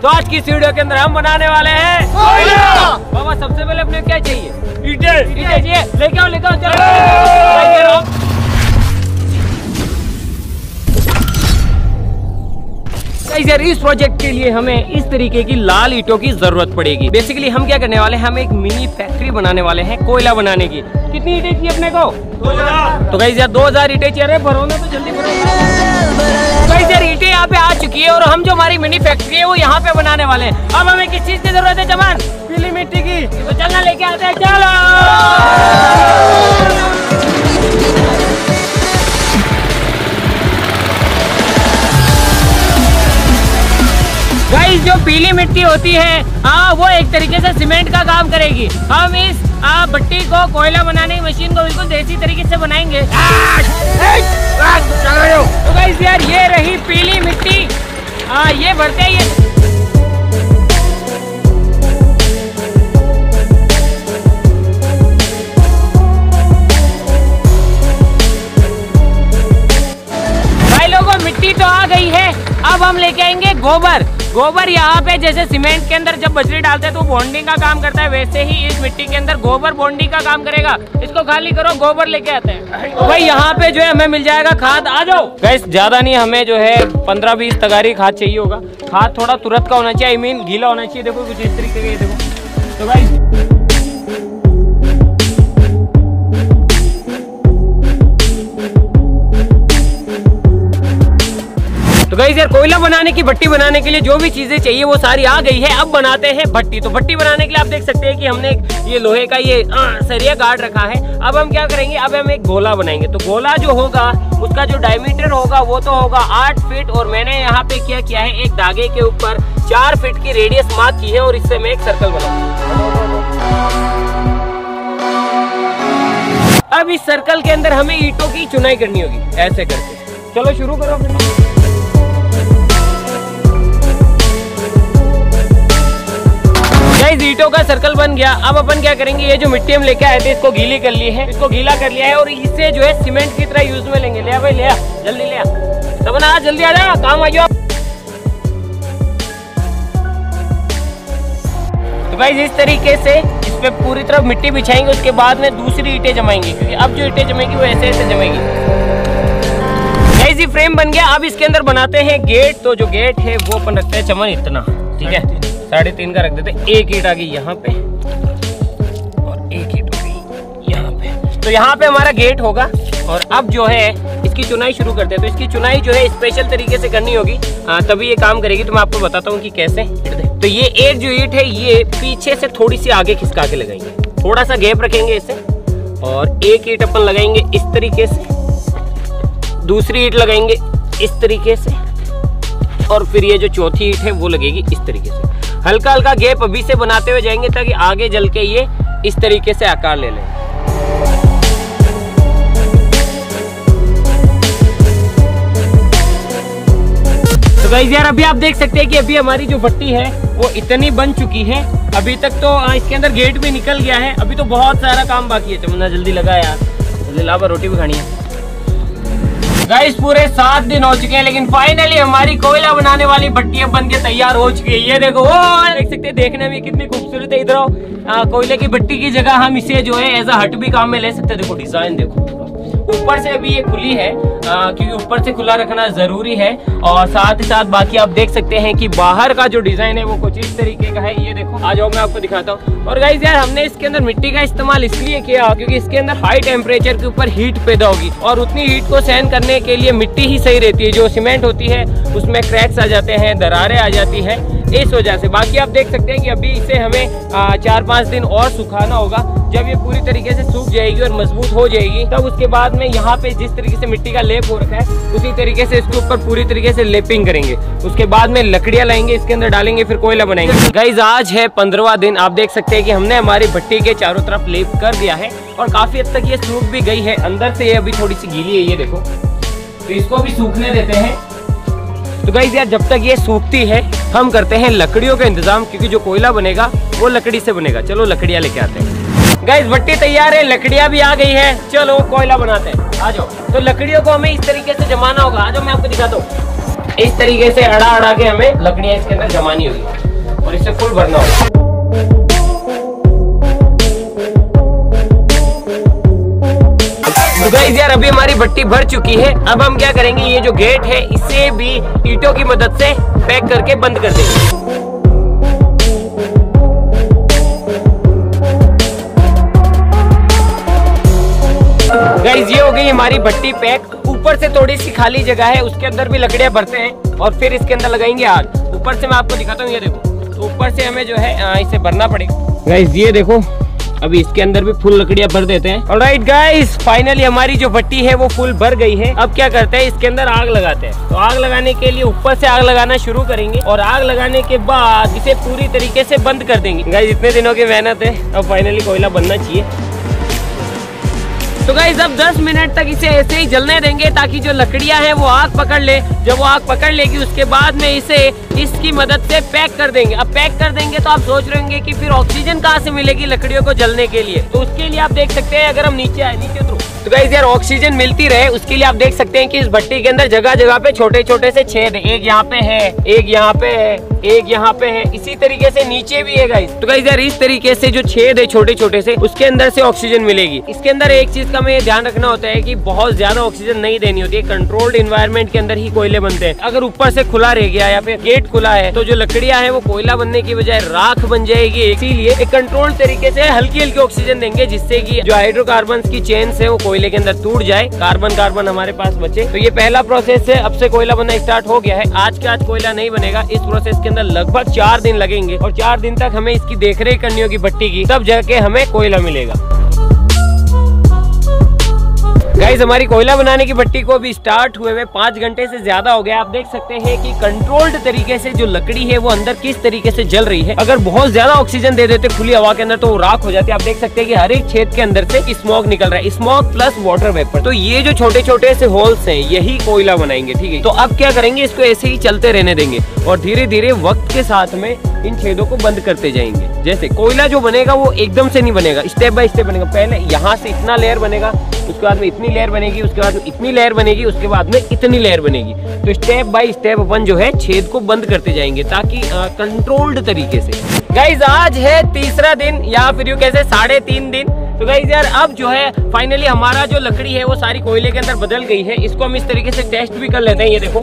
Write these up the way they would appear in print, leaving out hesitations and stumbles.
तो आज की इस वीडियो के अंदर हम बनाने वाले हैं कोयला। बाबा सबसे पहले अपने क्या चाहिए? ईंटें चाहिए। लेके आओ चलो। यार इस प्रोजेक्ट के लिए हमें इस तरीके की लाल ईंटों की जरूरत पड़ेगी। बेसिकली हम क्या करने वाले हैं, हम एक मिनी फैक्ट्री बनाने वाले हैं कोयला बनाने की। कितनी ईंटें चाहिए अपने को? 2000। तो गाइस यार 2000 ईंटें चाहिए। भरो ना तो जल्दी भरो। गाइस यार ईंटें यहाँ पे आ चुकी है और हम जो हमारी मिनी फैक्ट्री है वो यहाँ पे बनाने वाले हैं। अब हमें किस चीज की जरूरत है चमन? पीली मिट्टी की। तो चलना लेके आते हैं, चलो। गाइस जो पीली मिट्टी होती है वो एक तरीके से सीमेंट का काम करेगी। हम इस भट्टी को कोयला बनाने की मशीन को बिल्कुल देसी तरीके से बनाएंगे। तो गाइस यार ये रही पीली मिट्टी। ये भरते हैं ये। भाई लोगों मिट्टी तो आ गई है, अब हम लेके आएंगे गोबर। गोबर यहाँ पे जैसे सीमेंट के अंदर जब बजरी डालते हैं तो बॉन्डिंग का काम करता है, वैसे ही इस मिट्टी के अंदर गोबर बॉन्डिंग का काम करेगा। इसको खाली करो, गोबर लेके आते हैं। तो भाई यहाँ पे जो है हमें मिल जाएगा खाद। आ जाओ गैस, ज्यादा नहीं, हमें जो है 15-20 तगारी खाद चाहिए होगा। खाद थोड़ा तुरंत का होना चाहिए, आई मीन गीला होना चाहिए। देखो कुछ इस तरीके का, देखो। तो भाई गाइस यार कोयला बनाने की भट्टी बनाने के लिए जो भी चीजें चाहिए वो सारी आ गई है। अब बनाते हैं भट्टी। तो भट्टी बनाने के लिए आप देख सकते हैं कि हमने ये लोहे का ये सरिया गाड़ रखा है। अब हम क्या करेंगे, अब हम एक गोला बनाएंगे। तो गोला जो होगा उसका जो डायमीटर होगा वो तो होगा 8 फीट। और मैंने यहाँ पे क्या किया है, एक धागे के ऊपर 4 फीट की रेडियस मार्क की है और इससे मैं एक सर्कल बनाऊंगा। अब इस सर्कल के अंदर हमें ईंटों की चुनाई करनी होगी ऐसे करके। चलो शुरू करो फिर। ईंटों का सर्कल बन गया। अब अपन क्या करेंगे, ये जो मिट्टी हम लेके आए थे इसको गीली कर ली है, इसको गीला कर लिया है और इसे जो है सीमेंट की तरह यूज में लेंगे। ले आ भाई, ले आ, जल्दी ले आ। सबना जल्दी आ जा, काम आ जाओ। तो भाई इस तरीके से इस पे पूरी तरफ मिट्टी बिछाएंगे। उसके बाद में दूसरी ईंटें जमाएंगे, क्योंकि अब जो ईंटें जमेंगी वो ऐसे ऐसे जमेंगी। गाइस ये फ्रेम बन गया। अब इसके अंदर बनाते हैं गेट। तो जो गेट है वो अपन रखते हैं चमन इतना, ठीक है, 3.5 का रख देते। एक ईंट आ गई यहाँ पे और एक ईंट हो गई यहाँ पे। तो यहाँ पे हमारा गेट होगा। और अब जो है इसकी चुनाई शुरू करते हैं। तो इसकी चुनाई जो है स्पेशल तरीके से करनी होगी, तभी ये काम करेगी। तो मैं आपको बताता हूँ कि कैसे। तो ये एक जो ईंट है ये पीछे से थोड़ी सी आगे खिसका के लगाएंगे, थोड़ा सा गैप रखेंगे इसे। और एक ईंट अपन लगाएंगे इस तरीके से, दूसरी ईंट लगाएंगे इस तरीके से, और फिर ये जो चौथी ईंट है वो लगेगी इस तरीके से। हल्का हल्का गैप अभी से बनाते हुए जाएंगे ताकि आगे जल के ये इस तरीके से आकार ले लें। तो गाइस यार अभी आप देख सकते हैं कि अभी हमारी जो भट्टी है वो इतनी बन चुकी है। अभी तक तो इसके अंदर गेट भी निकल गया है। अभी तो बहुत सारा काम बाकी है। चमना जल्दी लगा यार, जल्दी लावा, रोटी भी खानी है। गाइस पूरे 7 दिन हो चुके हैं, लेकिन फाइनली हमारी कोयला बनाने वाली भट्टी बन के तैयार हो चुकी है। ये देखो, वो देख सकते हैं, देखने में कितनी खूबसूरत है। इधर कोयले की भट्टी की जगह हम इसे जो है एज अ हट भी काम में ले सकते हैं। देखो डिजाइन देखो, ऊपर से अभी ये खुली है क्योंकि ऊपर से खुला रखना जरूरी है। और साथ ही साथ बाकी आप देख सकते हैं कि बाहर का जो डिजाइन है वो कुछ इस तरीके का है। ये देखो, आ जाओ मैं आपको दिखाता हूँ। और गाइस यार हमने इसके अंदर मिट्टी का इस्तेमाल इसलिए किया क्योंकि इसके अंदर हाई टेम्परेचर के ऊपर हीट पैदा होगी और उतनी हीट को सहन करने के लिए मिट्टी ही सही रहती है। जो सीमेंट होती है उसमें क्रैक्स आ जाते हैं, दरारें आ जाती है इस वजह से। बाकी आप देख सकते हैं कि अभी इसे हमें 4-5 दिन और सुखाना होगा। जब ये पूरी तरीके से सूख जाएगी और मजबूत हो जाएगी तब उसके बाद में यहाँ पे जिस तरीके से मिट्टी का लेप हो रखा है उसी तरीके से इसके ऊपर पूरी तरीके से लेपिंग करेंगे। उसके बाद में लकड़ियां लाएंगे, इसके अंदर डालेंगे, फिर कोयला बनाएंगे। गाइस आज है 15वां दिन। आप देख सकते हैं कि हमने हमारी भट्टी के चारों तरफ लेप कर दिया है और काफी हद तक ये सूख भी गई है। अंदर से ये अभी थोड़ी सी गीली है, ये देखो। तो इसको भी सूखने देते हैं। तो गाइस यार जब तक ये सूखती है हम करते हैं लकड़ियों का इंतजाम, क्योंकि जो कोयला बनेगा वो लकड़ी से बनेगा। चलो लकड़ियां लेके आते हैं। गाइस भट्टी तैयार है, लकड़ियां भी आ गई है। चलो कोयला बनाते हैं, आ जाओ। तो लकड़ियों को हमें इस तरीके से जमाना होगा। आ जाओ मैं आपको दिखाता हूँ। इस तरीके से अड़ा अड़ा के हमें लकड़ियां इसके अंदर जमानी होगी और इसे फुल भरना होगा। तो गाइस यार अभी हमारी भट्टी भर चुकी है। अब हम क्या करेंगे, ये जो गेट है इसे भी ईंटों की मदद से पैक करके बंद कर देंगे। गाइस ये हो गई हमारी भट्टी पैक। ऊपर से थोड़ी सी खाली जगह है, उसके अंदर भी लकड़ियां भरते हैं और फिर इसके अंदर लगाएंगे आग। ऊपर से मैं आपको दिखाता हूँ, ये देखो, तो ऊपर से हमें जो है इसे भरना पड़ेगा। गाइस ये देखो, अभी इसके अंदर भी फुल लकड़ियां भर देते हैं। ऑलराइट गाइस, फाइनली हमारी जो भट्टी है वो फुल भर गई है। अब क्या करते हैं, इसके अंदर आग लगाते हैं। तो आग लगाने के लिए ऊपर से आग लगाना शुरू करेंगे और आग लगाने के बाद इसे पूरी तरीके से बंद कर देंगे। गाइस इतने दिनों की मेहनत है, अब फाइनली कोयला बनना चाहिए। तो गाइस अब 10 मिनट तक इसे ऐसे ही जलने देंगे ताकि जो लकड़ियां हैं वो आग पकड़ ले। जब वो आग पकड़ लेगी उसके बाद में इसे इसकी मदद से पैक कर देंगे। अब पैक कर देंगे तो आप सोच रहे होंगे कि फिर ऑक्सीजन कहाँ से मिलेगी लकड़ियों को जलने के लिए। तो उसके लिए आप देख सकते हैं, अगर हम नीचे आए, नीचे उतरो, तो गाइस यार ऑक्सीजन मिलती रहे उसके लिए आप देख सकते हैं कि इस भट्टी के अंदर जगह जगह पे छोटे छोटे से छेद है। एक यहाँ पे है, एक यहाँ पे है, एक यहाँ पे है, इसी तरीके से नीचे भी है गाइस। तो गाइस यार इस तरीके से जो छेद है छोटे छोटे से, उसके अंदर से ऑक्सीजन मिलेगी। इसके अंदर एक चीज का हमें ध्यान रखना होता है कि बहुत ज्यादा ऑक्सीजन नहीं देनी होती है। कंट्रोल्ड एनवायरनमेंट के अंदर ही कोयले बनते हैं। अगर ऊपर से खुला रह गया या फिर गेट खुला है तो जो लकड़ियां हैं वो कोयला बनने की बजाय राख बन जाएगी। इसीलिए एक कंट्रोल तरीके से हल्की हल्की ऑक्सीजन देंगे जिससे कि जो हाइड्रोकार्बन की चेन है वो कोयले के अंदर टूट जाए, कार्बन कार्बन हमारे पास बचे। तो ये पहला प्रोसेस है, अब से कोयला बनना स्टार्ट हो गया है। आज के आज कोयला नहीं बनेगा। इस प्रोसेस के अंदर लगभग 4 दिन लगेंगे और 4 दिन तक हमें इसकी देखरेख करनी होगी भट्टी की, तब जाके हमें कोयला मिलेगा। गाइस हमारी कोयला बनाने की भट्टी को भी स्टार्ट हुए हुए 5 घंटे से ज्यादा हो गया। आप देख सकते हैं कि कंट्रोल्ड तरीके से जो लकड़ी है वो अंदर किस तरीके से जल रही है। अगर बहुत ज्यादा ऑक्सीजन दे देते खुली हवा के अंदर तो वो राख हो जाती है। आप देख सकते हैं कि हर एक छेद के अंदर से स्मोक निकल रहा है, स्मोक प्लस वाटर वेपर। तो ये जो छोटे छोटे से होल्स हैं यही कोयला बनाएंगे, ठीक है। तो अब क्या करेंगे, इसको ऐसे ही चलते रहने देंगे और धीरे धीरे वक्त के साथ में इन छेदों को बंद करते जाएंगे। जैसे कोयला जो बनेगा वो एकदम से नहीं बनेगा, स्टेप बाय स्टेप बनेगा। पहले यहाँ से इतना लेयर बनेगा, उसके बाद में इतनी लेयर बनेगी, उसके बाद में इतनी लेयर बनेगी, उसके बाद में इतनी लेयर बनेगी। तो स्टेप बाय स्टेप अपन जो है छेद को बंद करते जाएंगे ताकि कंट्रोल्ड तरीके से। गाइज आज है तीसरा दिन या फिर यूं कैसे 3.5 दिन। तो गाइज यार अब जो है फाइनली हमारा जो लकड़ी है वो सारी कोयले के अंदर बदल गई है। इसको हम इस तरीके से टेस्ट भी कर लेते हैं। ये देखो,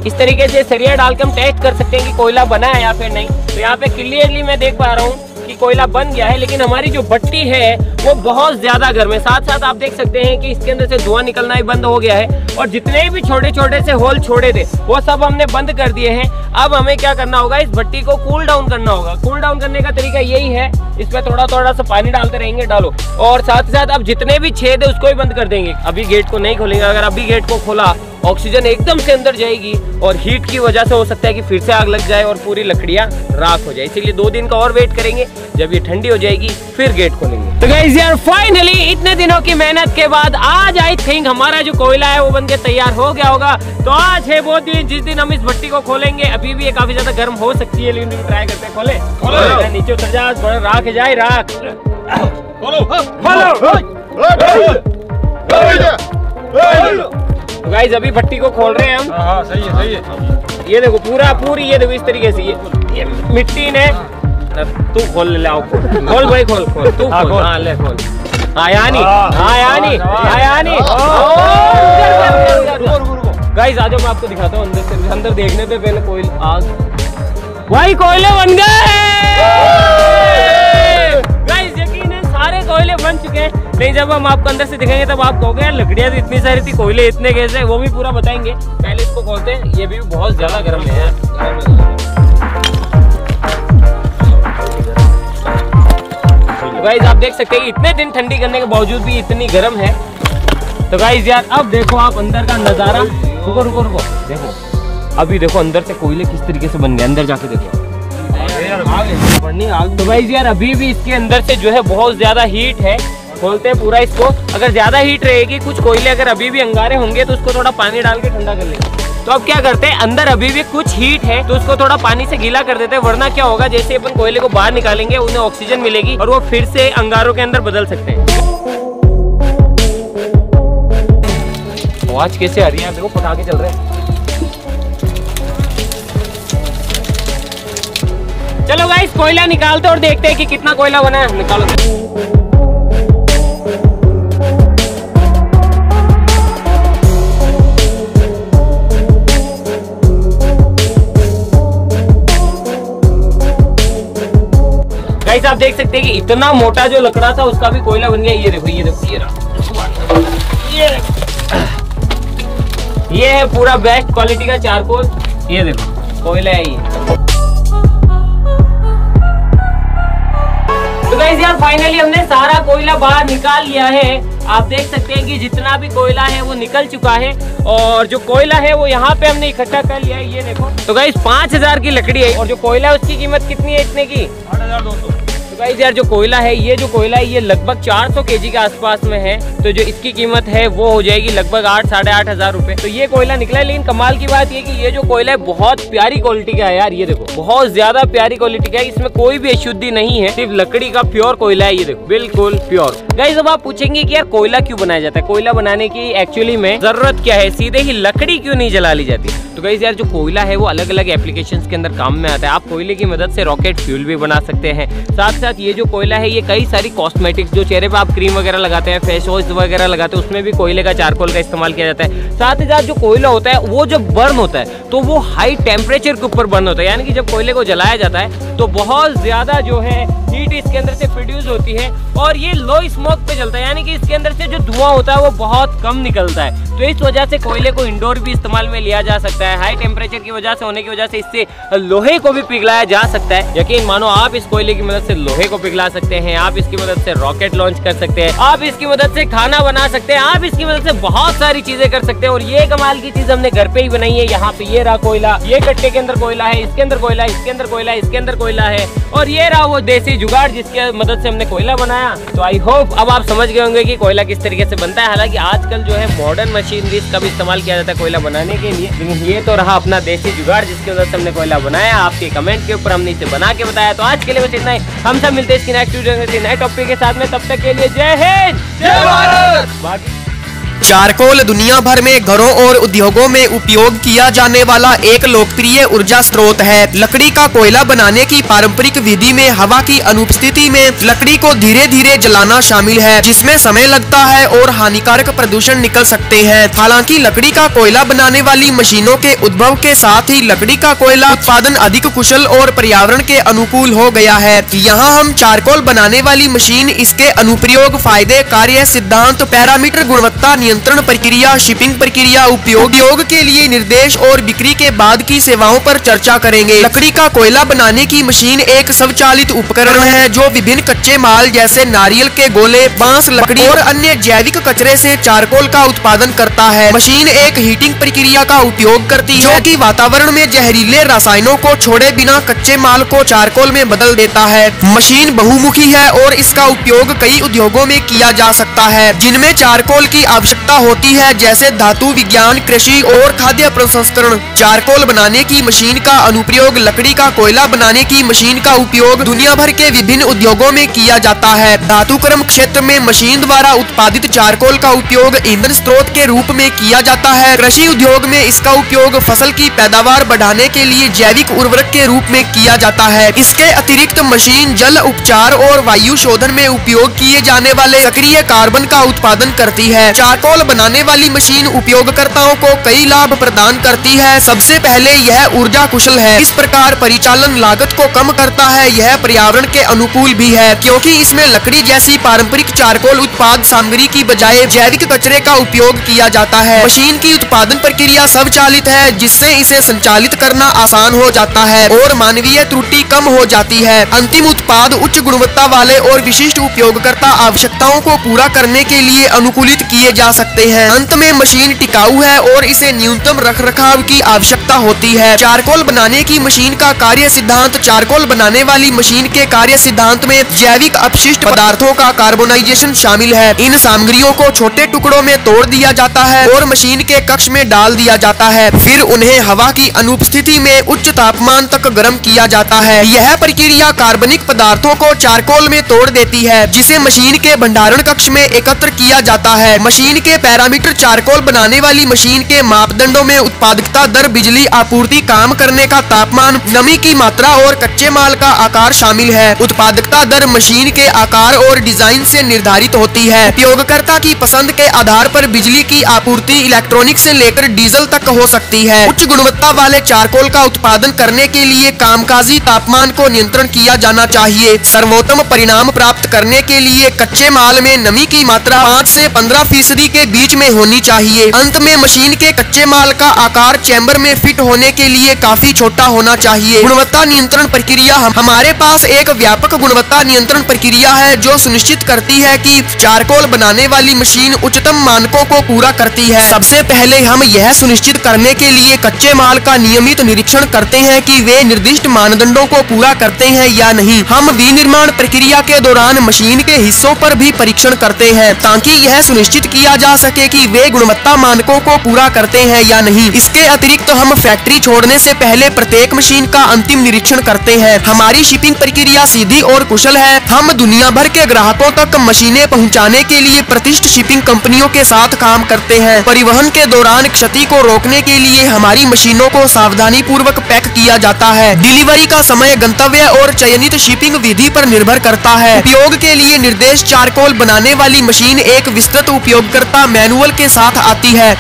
इस तरीके से सरिया डाल के हम टेस्ट कर सकते हैं कि कोयला बना है या फिर नहीं। तो यहाँ पे क्लियरली मैं देख पा रहा हूँ कि कोयला बन गया है, लेकिन हमारी जो भट्टी है वो बहुत ज्यादा गर्म है। साथ साथ आप देख सकते हैं कि इसके अंदर से धुआं निकलना ही बंद हो गया है और जितने भी छोटे छोटे से होल छोड़े थे वो सब हमने बंद कर दिए हैं। अब हमें क्या करना होगा, इस भट्टी को कूल डाउन करना होगा। कूल डाउन करने का तरीका यही है, इसमें थोड़ा थोड़ा सा पानी डालते रहेंगे, डालो, और साथ साथ अब जितने भी छेद है उसको भी बंद कर देंगे। अभी गेट को नहीं खोलेंगे। अगर अभी गेट को खोला ऑक्सीजन एकदम से अंदर जाएगी और हीट की वजह से हो सकता है कि फिर से आग लग जाए और पूरी लकड़ियां राख हो जाए। इसीलिए 2 दिन का और वेट करेंगे, जब ये ठंडी हो जाएगी फिर गेट खोलेंगे। तो गाइस यार फाइनली इतने दिनों की मेहनत के बाद आज आई थिंक हमारा जो कोयला है वो बनके तैयार हो गया होगा। तो आज है वो दिन जिस दिन हम इस भट्टी को खोलेंगे। अभी भी ये काफी ज्यादा गर्म हो सकती है, लेकिन ट्राई करते हैं। खोले, नीचे उतर जा, थोड़ा राख जाए, राख तो गाइस अभी भट्टी को खोल रहे हैं हम। हाँ सही है, सही है। ये देखो पूरी ये देखो इस तरीके से ये मिट्टी ने। तू खोल ले, आओ खोल भाई, खोल खोल तू, हाँ ले खोल। हाँ यानी गाइस आ जाओ, मैं आपको दिखाता हूँ अंदर से। अंदर देखने से पहले कोयला, आग, भाई कोयले बन गए गाइस। यकीन है सारे कोयले बन चुके हैं, नहीं जब हम आपको अंदर से दिखाएंगे तब आप कहोगे यार लकड़ियां तो इतनी सारी थी, कोयले इतने कैसे, वो भी पूरा बताएंगे। पहले इसको खोलते हैं, ये भी बहुत ज्यादा गर्म है यार। गाइस आप देख सकते हैं कि इतने दिन ठंडी करने के बावजूद भी इतनी गर्म है। तो गाइस यार अब देखो आप अंदर का नजारा। रुको रुको रुको, देखो अभी देखो अंदर से कोयले किस तरीके से बन गए, अंदर जाके देखो। तो गाइस यार अभी भी इसके अंदर से जो है बहुत ज्यादा हीट है। खोलते हैं पूरा इसको। अगर ज्यादा हीट रहेगी, कुछ कोयले अगर अभी भी अंगारे होंगे तो उसको थोड़ा पानी डाल के ठंडा कर लेंगे। तो अब क्या करते हैं, अंदर अभी भी कुछ हीट है तो उसको थोड़ा पानी से गीला कर देते हैं, वरना क्या होगा जैसे अपन कोयले को बाहर निकालेंगे उन्हें ऑक्सीजन मिलेगी और वो फिर से अंगारों के अंदर बदल सकते हैं। आवाज कैसे आ रही है, देखो पटाखे चल रहे हैं। चलो गाइस कोयला निकालते और देखते हैं कि कितना कोयला बना है। निकालो। गाइस आप देख सकते हैं कि इतना मोटा जो लकड़ा था उसका भी कोयला बन गया। ये देखो ये देखो ये है पूरा बेस्ट क्वालिटी का चारकोल। ये देखो कोयला है ये। तो गाइस यार फाइनली हमने सारा कोयला बाहर निकाल लिया है। आप देख सकते हैं कि जितना भी कोयला है वो निकल चुका है और जो कोयला है वो यहाँ पे हमने इकट्ठा कर लिया है। ये देखो तो गाइस 5000 की लकड़ी है और जो कोयला है उसकी कीमत कितनी है? इतने की 8200। तो गाइस यार जो कोयला है ये लगभग 400 केजी के आसपास में है। तो जो इसकी कीमत है वो हो जाएगी लगभग 8-8.5 हजार रुपए। तो ये कोयला निकला है। लेकिन कमाल की बात ये कि ये जो कोयला है बहुत प्यारी क्वालिटी का है यार। ये देखो बहुत ज्यादा प्यारी क्वालिटी का है। इसमें कोई भी अशुद्धि नहीं है, सिर्फ लकड़ी का प्योर कोयला है। ये देखो बिल्कुल प्योर। गाइस अब आप पूछेंगे कि यार कोयला क्यों बनाया जाता है, कोयला बनाने की एक्चुअली में जरूरत क्या है, सीधे ही लकड़ी क्यों नहीं जला ली जाती? तो गाइस यार जो कोयला है वो अलग अलग एप्लीकेशंस के अंदर काम में आता है। आप कोयले की मदद से रॉकेट फ्यूल भी बना सकते हैं। साथ साथ ये जो कोयला है ये कई सारी कॉस्मेटिक्स, जो चेहरे पे आप क्रीम वगैरह लगाते हैं, फेस वॉश वगैरह लगाते हैं, उसमें भी कोयले का चारकोल का इस्तेमाल किया जाता है। साथ ही साथ जो कोयला होता है वो जब बर्न होता है तो वो हाई टेम्परेचर के ऊपर बर्न होता है। यानी कि जब कोयले को जलाया जाता है तो बहुत ज्यादा जो है हीट इसके अंदर से प्रोड्यूस होती है और ये लो स्मोक पे चलता है। यानी कि इसके अंदर से जो धुआं होता है वो बहुत कम निकलता है। तो इस वजह से कोयले को इंडोर भी इस्तेमाल में लिया जा सकता है। हाई टेम्परेचर की वजह से होने की वजह से इससे लोहे को भी पिघलाया जा सकता है। यकीन मानो आप इस कोयले की मदद से लोहे को पिघला सकते हैं, आप इसकी मदद से रॉकेट लॉन्च कर सकते हैं, आप इसकी मदद से खाना बना सकते हैं, आप इसकी मदद से बहुत सारी चीजें कर सकते हैं। और ये कमाल की चीज हमने घर पे ही बनाई है। यहाँ पे ये रहा कोयला, ये कट्टे के अंदर कोयला है, इसके अंदर कोयला, इसके अंदर कोयला, इसके अंदर कोयला है और ये रहा वो देसी जुगाड़ जिसकी मदद से हमने कोयला बनाया। तो आई होप अब आप समझ गए होंगे कि कोयला किस तरीके से बनता है। हालांकि आजकल जो है मॉडर्न मशीनरीज का भी इस्तेमाल किया जाता है कोयला बनाने के लिए, लेकिन ये तो रहा अपना देसी जुगाड़ जिसकी वजह से हमने कोयला बनाया। आपके कमेंट के ऊपर हमने इसे बना के बताया। तो आज के लिए बस इतना ही। हम सब मिलते हैं इसकी नेक्स्ट वीडियो में नए टॉपिक के साथ में। तब तक के लिए जय हिंद जय भारत। चारकोल दुनिया भर में घरों और उद्योगों में उपयोग किया जाने वाला एक लोकप्रिय ऊर्जा स्रोत है। लकड़ी का कोयला बनाने की पारंपरिक विधि में हवा की अनुपस्थिति में लकड़ी को धीरे धीरे जलाना शामिल है, जिसमें समय लगता है और हानिकारक प्रदूषण निकल सकते हैं। हालांकि लकड़ी का कोयला बनाने वाली मशीनों के उद्भव के साथ ही लकड़ी का कोयला उत्पादन अधिक कुशल और पर्यावरण के अनुकूल हो गया है। यहाँ हम चारकोल बनाने वाली मशीन, इसके अनुप्रयोग, फायदे, कार्य सिद्धांत, पैरामीटर, गुणवत्ता नियंत्रण प्रक्रिया, शिपिंग प्रक्रिया, उपयोग के लिए निर्देश और बिक्री के बाद की सेवाओं पर चर्चा करेंगे। लकड़ी का कोयला बनाने की मशीन एक स्वचालित उपकरण है जो विभिन्न कच्चे माल जैसे नारियल के गोले, बांस, लकड़ी और अन्य जैविक कचरे से चारकोल का उत्पादन करता है। मशीन एक हीटिंग प्रक्रिया का उपयोग करती है जो कि वातावरण में जहरीले रसायनों को छोड़े बिना कच्चे माल को चारकोल में बदल देता है। मशीन बहुमुखी है और इसका उपयोग कई उद्योगों में किया जा सकता है जिनमें चारकोल की आवश्यकता होती है, जैसे धातु विज्ञान, कृषि और खाद्य प्रसंस्करण। चारकोल बनाने की मशीन का अनुप्रयोग, लकड़ी का कोयला बनाने की मशीन का उपयोग दुनिया भर के विभिन्न उद्योगों में किया जाता है। धातुकर्म क्षेत्र में मशीन द्वारा उत्पादित चारकोल का उपयोग ईंधन स्रोत के रूप में किया जाता है। कृषि उद्योग में इसका उपयोग फसल की पैदावार बढ़ाने के लिए जैविक उर्वरक के रूप में किया जाता है। इसके अतिरिक्त मशीन जल उपचार और वायु शोधन में उपयोग किए जाने वाले सक्रिय कार्बन का उत्पादन करती है। चारकोल बनाने वाली मशीन उपयोगकर्ताओं को कई लाभ प्रदान करती है। सबसे पहले यह ऊर्जा कुशल है, इस प्रकार परिचालन लागत को कम करता है। यह पर्यावरण के अनुकूल भी है क्योंकि इसमें लकड़ी जैसी पारंपरिक चारकोल उत्पाद सामग्री की बजाय जैविक कचरे का उपयोग किया जाता है। मशीन की उत्पादन प्रक्रिया स्वचालित है जिससे इसे संचालित करना आसान हो जाता है और मानवीय त्रुटि कम हो जाती है। अंतिम उत्पाद उच्च गुणवत्ता वाले और विशिष्ट उपयोगकर्ता आवश्यकताओं को पूरा करने के लिए अनुकूलित किए जा सकते हैं। अंत में मशीन टिकाऊ है और इसे न्यूनतम रखरखाव की आवश्यकता होती है। चारकोल बनाने की मशीन का कार्य सिद्धांत। चारकोल बनाने वाली मशीन के कार्य सिद्धांत में जैविक अपशिष्ट पदार्थों का कार्बोनाइजेशन शामिल है। इन सामग्रियों को छोटे टुकड़ों में तोड़ दिया जाता है और मशीन के कक्ष में डाल दिया जाता है। फिर उन्हें हवा की अनुपस्थिति में उच्च तापमान तक गर्म किया जाता है। यह प्रक्रिया कार्बनिक पदार्थों को चारकोल में तोड़ देती है जिसे मशीन के भंडारण कक्ष में एकत्र किया जाता है। मशीन के पैरामीटर चारकोल बनाने वाली मशीन के मापदंडों में उत्पादकता दर, बिजली आपूर्ति, काम करने का तापमान, नमी की मात्रा और कच्चे माल का आकार शामिल है। उत्पादकता दर मशीन के आकार और डिजाइन से निर्धारित होती है। उपयोगकर्ता की पसंद के आधार पर बिजली की आपूर्ति इलेक्ट्रॉनिक से लेकर डीजल तक हो सकती है। उच्च गुणवत्ता वाले चारकोल का उत्पादन करने के लिए कामकाजी तापमान को नियंत्रण किया जाना चाहिए। सर्वोत्तम परिणाम प्राप्त करने के लिए कच्चे माल में नमी की मात्रा 5 से 15% के बीच में होनी चाहिए। अंत में मशीन के कच्चे माल का आकार चैम्बर में फिट होने के लिए काफी छोटा होना चाहिए। गुणवत्ता नियंत्रण प्रक्रिया। हमारे पास एक व्यापक गुणवत्ता नियंत्रण प्रक्रिया है जो सुनिश्चित करती है कि चारकोल बनाने वाली मशीन उच्चतम मानकों को पूरा करती है। सबसे पहले हम यह सुनिश्चित करने के लिए कच्चे माल का नियमित निरीक्षण करते हैं कि वे निर्दिष्ट मानदंडों को पूरा करते हैं या नहीं। हम विनिर्माण प्रक्रिया के दौरान मशीन के हिस्सों पर भी परीक्षण करते हैं ताकि यह सुनिश्चित किया जा सके कि वे गुणवत्ता मानकों को पूरा करते हैं या नहीं। इसके अतिरिक्त हम फैक्ट्री छोड़ने से पहले प्रत्येक मशीन का अंतिम निरीक्षण करते हैं। हमारी शिपिंग प्रक्रिया सीधी और कुशल है। हम दुनिया भर के ग्राहकों तक मशीनें पहुंचाने के लिए प्रतिष्ठित शिपिंग कंपनियों के साथ काम करते हैं। परिवहन के दौरान क्षति को रोकने के लिए हमारी मशीनों को सावधानी पूर्वक पैक किया जाता है। डिलीवरी का समय गंतव्य और चयनित शिपिंग विधि पर निर्भर करता है। उपयोग के लिए निर्देश। चारकोल बनाने वाली मशीन एक विस्तृत उपयोगकर्ता मैनुअल के साथ आती है।